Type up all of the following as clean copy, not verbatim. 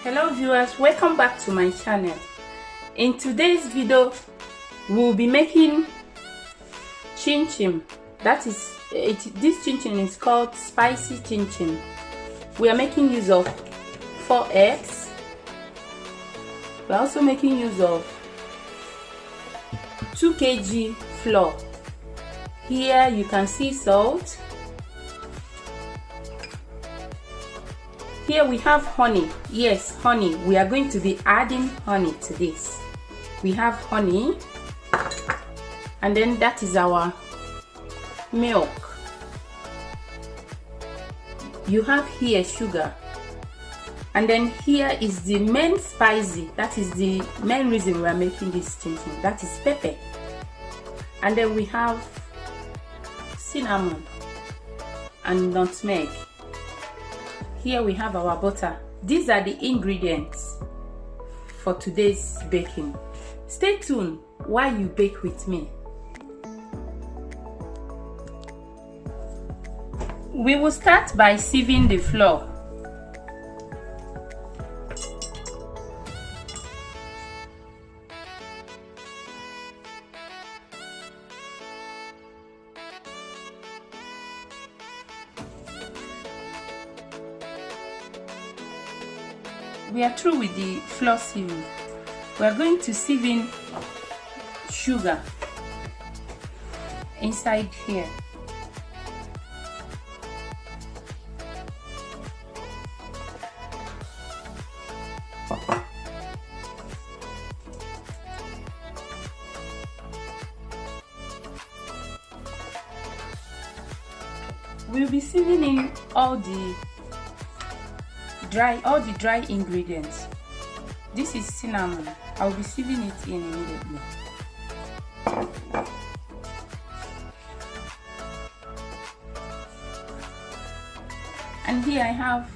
Hello viewers, welcome back to my channel. In today's video we'll be making chinchin. That is this chinchin is called spicy chinchin. We are making use of 4 eggs. We are also making use of 2 kg flour. Here you can see salt. Here we have honey. Yes, honey. We are going to be adding honey to this. We have honey, and then that is our milk. You have here sugar, and then here is the main spicy. That is the main reason we are making this chinchin. That is pepper, and then we have cinnamon and nutmeg. Here we have our butter. These are the ingredients for today's baking. Stay tuned while you bake with me. We will start by sieving the flour. We are through with the flour sieving. We are going to sieve in sugar inside here. We'll be sieving in all the dry ingredients. This is cinnamon. I'll be sieving it in immediately. And here I have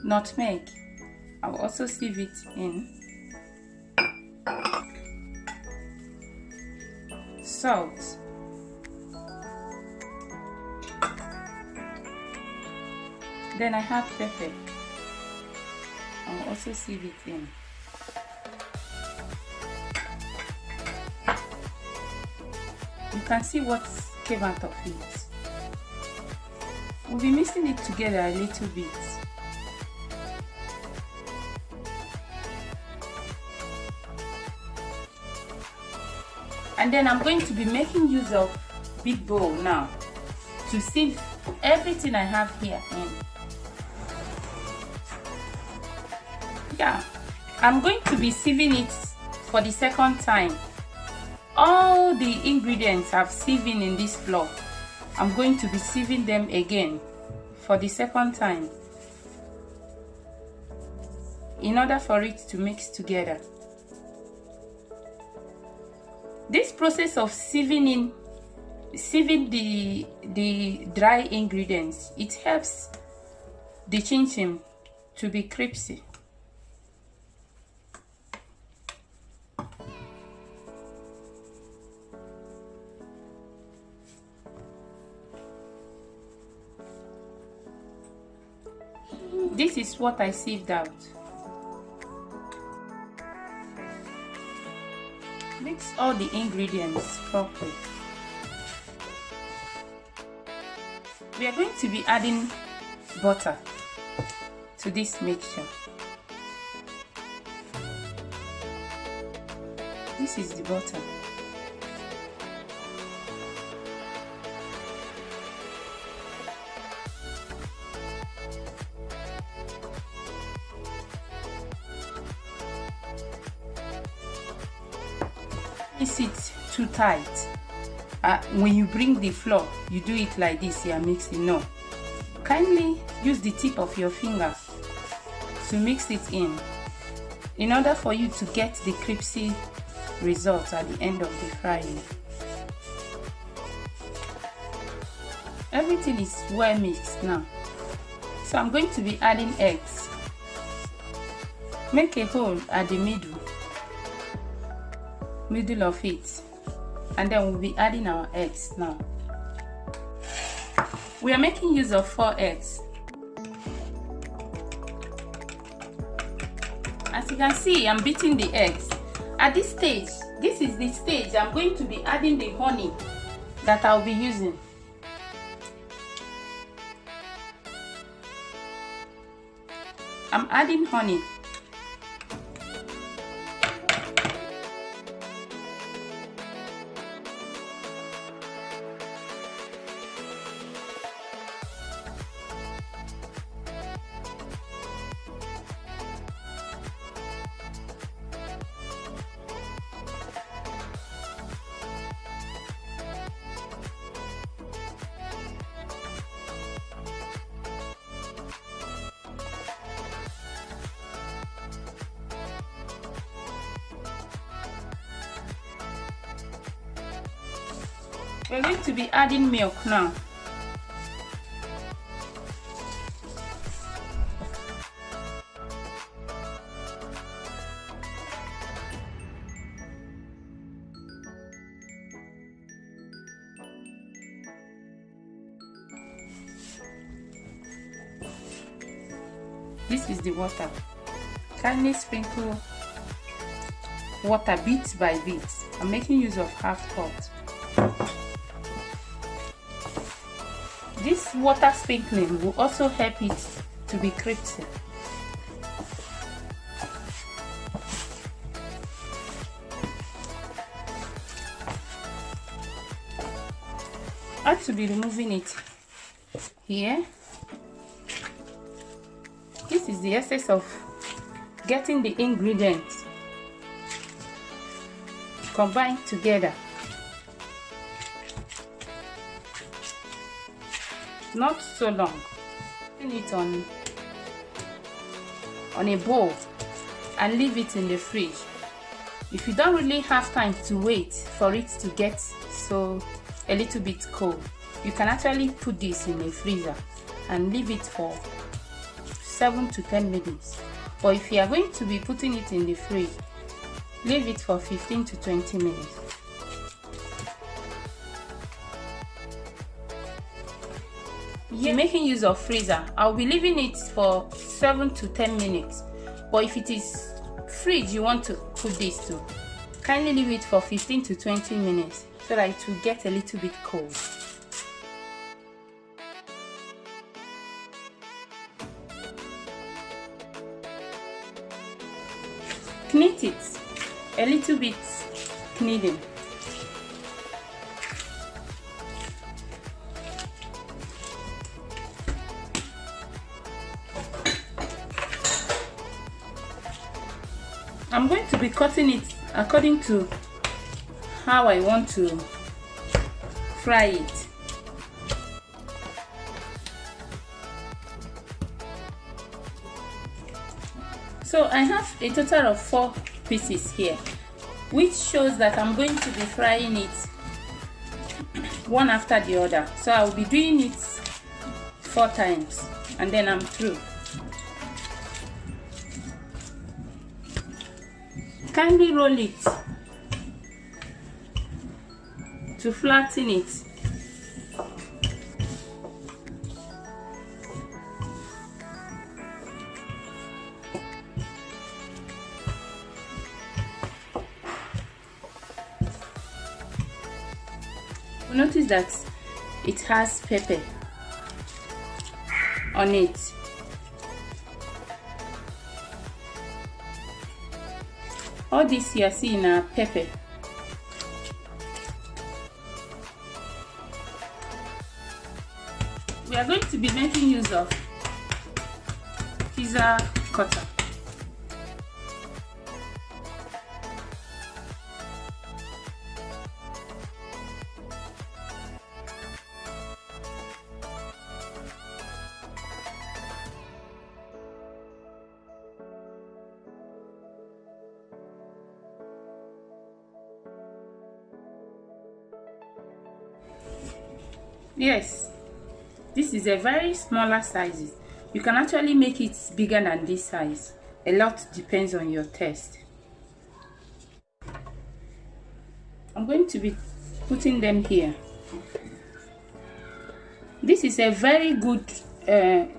nutmeg. I'll also sieve it in. Salt. Then I have pepper. I'll also sieve it in. You can see what came out of it. We'll be mixing it together a little bit. And then I'm going to be making use of big bowl now to sieve everything I have here in. Yeah, I'm going to be sieving it for the second time. All the ingredients I've sieved in this flour, I'm going to be sieving them again for the second time in order for it to mix together. This process of sieving the dry ingredients, it helps the chinchin to be crispy. This is what I sieved out. Mix all the ingredients properly. We are going to be adding butter to this mixture. This is the butter. Is it too tight? When you bring the flour, you do it like this. You are mixing. No, kindly use the tip of your finger to mix it in order for you to get the crispy result at the end of the frying. Everything is well mixed now, so I'm going to be adding eggs. Make a hole at the middle of it, and then we'll be adding our eggs now. We are making use of 4 eggs. As you can see, I'm beating the eggs. At this stage, this is the stage I'm going to be adding the honey that I'll be using. I'm adding honey. We're going to be adding milk now. This is the water. Kindly sprinkle water bit by bit. I'm making use of half cup. This water sprinkling will also help it to be crispy. I have to be removing it here. This is the essence of getting the ingredients combined together. Not so long. Put it on a bowl and leave it in the fridge. If you don't really have time to wait for it to get so a little bit cold, you can actually put this in a freezer and leave it for 7 to 10 minutes. But if you are going to be putting it in the fridge, leave it for 15 to 20 minutes. Yeah. Making use of freezer, I'll be leaving it for 7 to 10 minutes. But if it is fridge you want to put this to, kindly leave it for 15 to 20 minutes so that it will get a little bit cold. Knead it a little bit, kneading. I'm going to be cutting it according to how I want to fry it. So I have a total of 4 pieces here, which shows that I'm going to be frying it one after the other. So I'll be doing it 4 times and then I'm through. Kindly roll it to flatten it. Notice that it has pepper on it. All this you are seeing are pepper. We are going to be making use of pizza cutter. Yes, this is a very smaller size. You can actually make it bigger than this size. A lot depends on your taste. I'm going to be putting them here. This is a very good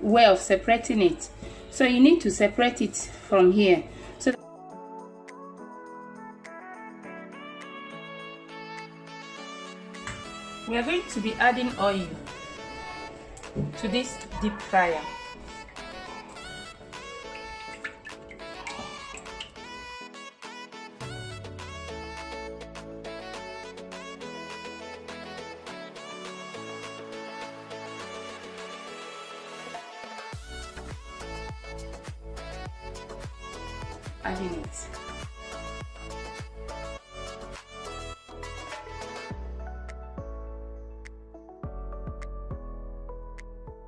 way of separating it. So you need to separate it from here. So We are going to be adding oil to this deep fryer. Adding it.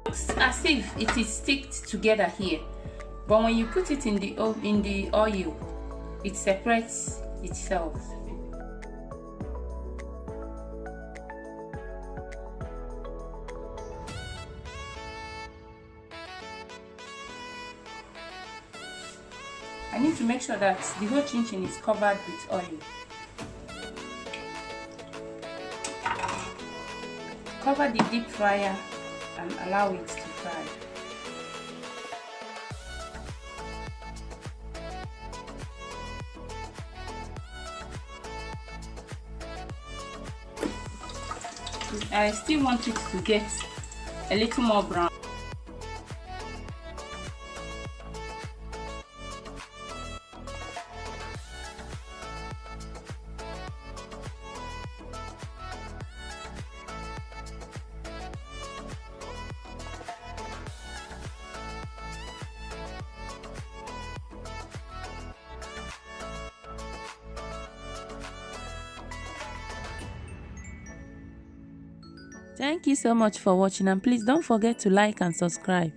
Looks as if it is sticked together here, but when you put it in the oil, it separates itself. I need to make sure that the whole chinchin is covered with oil. Cover the deep fryer and allow it to fry. I still want it to get a little more brown. Thank you so much for watching, and please don't forget to like and subscribe.